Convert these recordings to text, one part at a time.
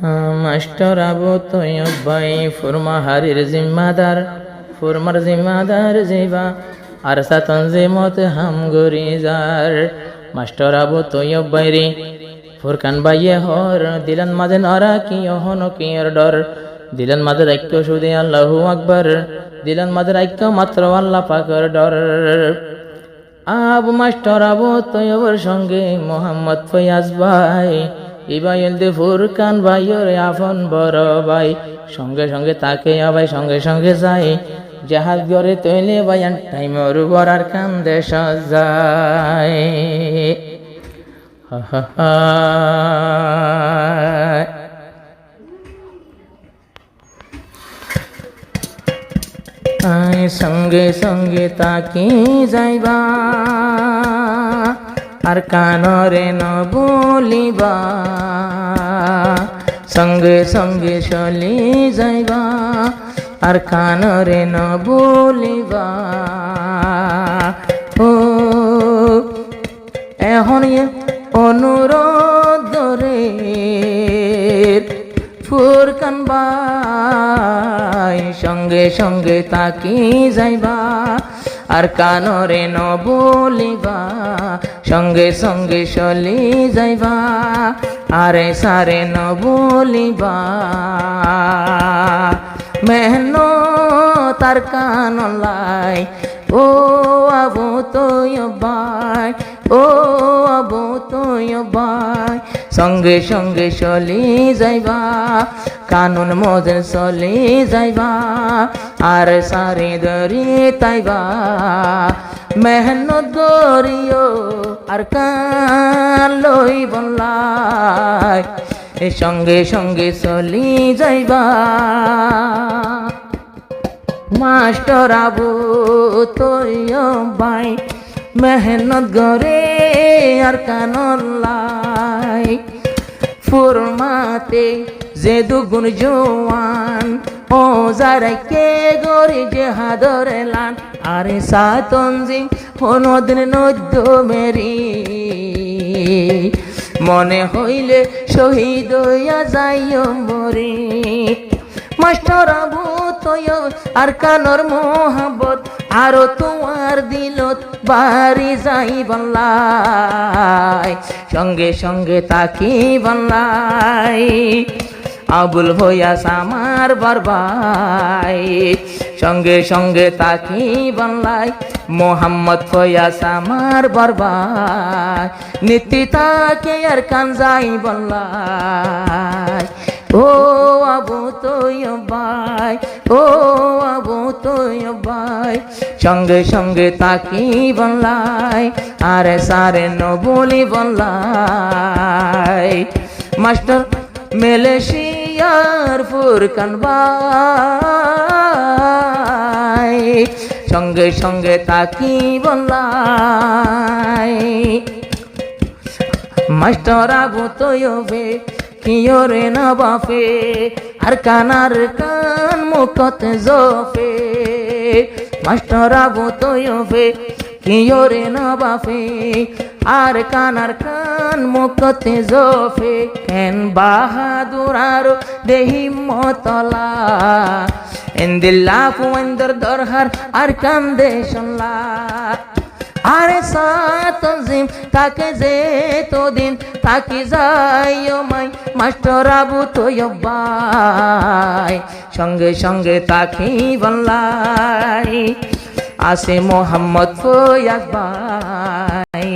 Master Abu Taiyab ভাই ফুরমাহারির জিম্মাদার, ফুরমার জিম্মাদার জিবা আর তঞ্জিমত হাম গরিজার। মাস্টার আবু তৈয়ব বাইরে ফুরকান বাইয়ে হর দিলান মাঝে নরা কি অহন কি ডর। দিলান মাঝে ঐক্য শুধু আল্লাহু আকবার, দিলান মাঝে ঐক্য মাত্র আল্লাহ পাকের ডর। আবু মাস্টার আবু তৈয়বের সঙ্গে মোহাম্মদ ফয়াজ ভাই, ইবাইল দে ফুরকান ভাইয়ের আফন বড় ভাই। সঙ্গে সঙ্গে তাকে আবাই সঙ্গে সঙ্গে যাই, জাহাজ গড়ে তৈলে বায়ান টাইমর বরার কান্দে সাজায়। সঙ্গে সঙ্গে তাকে যাইবা আর কানরে ন বলিবা, সঙ্গে সঙ্গে চলি যাইবা আর কানরে ন বলিবা। ও এখন অনুরোধ রে ফুরকান ভাই, সঙ্গে সঙ্গে তাকি যাইবা আর কানরে ন বলিবা, সঙ্গে সঙ্গে চলি যাইবা আরে সারে ন বলিবা। মেহনো তার কান লাই ও আবু তৈয়ব ভাই, ও আবু তৈয়ব ভাই, সঙ্গে সঙ্গে চলি যাইবা কানুন মজে চলি যাইবা আর সারি দরি তাইবা। মেহনত গরিও আর কান লই বললাই, সঙ্গে সঙ্গে চলি যাইবা। মাস্টার আবু তৈয়ব ভাই মেহনত গরে আর কানন লাই, ফুরমাতে যে দুগুণ জওয়ান ও যারা কে গরি যে হাদরে লান। আরে সাতঞ্জিম কোনদিন নদ্য মেরি মনে হইলে শহীদ হইয়া যাইও মরি। মাস্টার আবু তৈয়ব আর কানর মোহাম্মত আরো তোমার দিলত বাড়ি যাই বললাই, সঙ্গে সঙ্গে তাকি বললাই। আবুল ভয়াস আমার বরবাই, সঙ্গে সঙ্গে তাকি বললাই। মোহাম্মদ ফয়াস আমার বরবাই, নীতি তাকে আর কান যাই বললাই। ও আবু তৈয়ব ভাই, ও আবু তৈয়ব ভাই, সঙ্গে সঙ্গে তাকি বললাই আরে সারে ন বলি বললাই। মাস্টার মালয়েশিয়ার ফুরকান ভাই, সঙ্গে সঙ্গে তাকি বললাই। মাস্টার আবু তৈয়বে কিয়রে না বাফে আর কানার কান মুখত জফে। মাস্টার আবু তৈয়বে কিয়রে না বাফে আর কানার কান মুখতে জফে। কেন বাহাদুর আর দেহিমতলা এন্দিল্লা ফুয়েন্দর দরহার আর কান্দে শুনলা। আরে সাতঞ্জিম তাকে যে তো দিন তাকি যাইও মাই। মাস্টার আবু তৈয়ব ভাই, সঙ্গে সঙ্গে তাকি বললাই। আসে মোহাম্মদ ফয়াজ ভাই,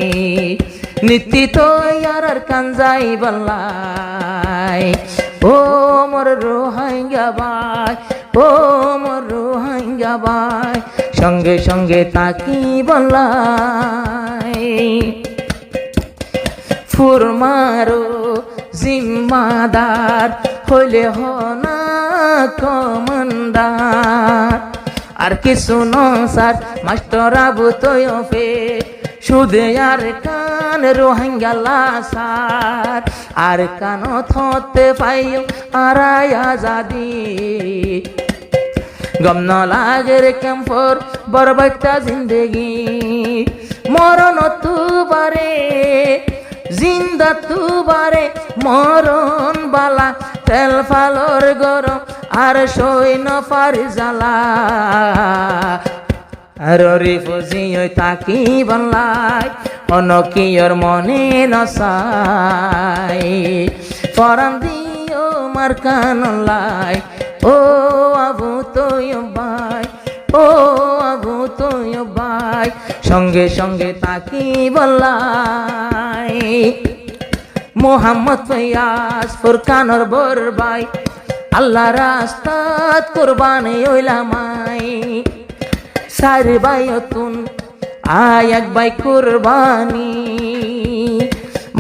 নীতি তৈয়ার কান যাই বললাই। ও মোর রোহাঙ্গা ভাই, ও মোর রোহাঙ্গা ভাই, সঙ্গে সঙ্গে তাকি বললাই। ফুরমারো জিম্মাদার হইলে হনা কমান্ডার আর কিছু নসার। মাস্টার আবু তৈয়বে সুদে আর কান রোহিঙ্গা লাসার আর কান থতে পাইও আর আজাদি। গম ন লাগে রে ক্যাম্পর বরবাইটা জিন্দেগি, মরণ তুবারে জিন্দা তুবারে মরণ বালা তেল ফালর গরম আর সৈন্য পারি জ্বালা ররি ফুজি ওই তাকি বনলাই অনকিয়র মনে নসাই পরান দিও মার কানলাই ও আবু তৈয়বাই ও আবু তৈয়বাই সঙ্গে সঙ্গে তাকি বললাই মোহাম্মদ ফয়াজ ফুরকানর বরবাই আল্লাহ রাস্তাত কুরবানি ওইলামাই সার বাইতুন আয় এক বাই কুরবানি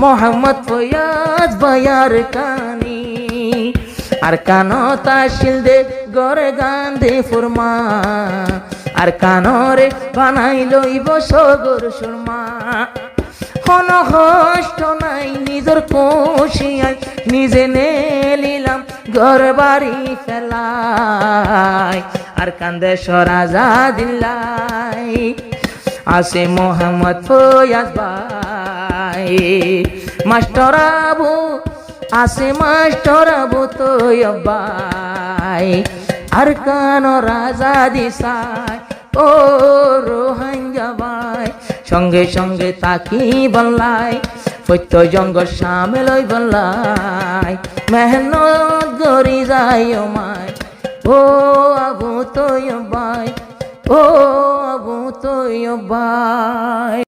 মোহাম্মদ ফয়াজ বায়ার কানি আর কানো তাশিল দে গরে গান্ধে ফুরমা আর কানরে বানাই লইব সগর সুরমা হন কষ্ট নাই নিজের কুশিয়ায় নিজে নেলিলাম ঘর বাড়ি ফেলাই আর কান্দে সরাজা দিল্লাই আসে মোহাম্মদ ফয়াজ ভাই মাস্টার আবু আসে মাস্টার আবু তৈয়বাই আর কানো রাজা দিশাই ও রোহাঙ্গা ভাই সঙ্গে সঙ্গে তাকি বললাই পত্য জঙ্গল সামেল ওই বললাই মেহনত গরি যাই মাই ও আবু তৈয়বাই ও আবু তৈয়বাই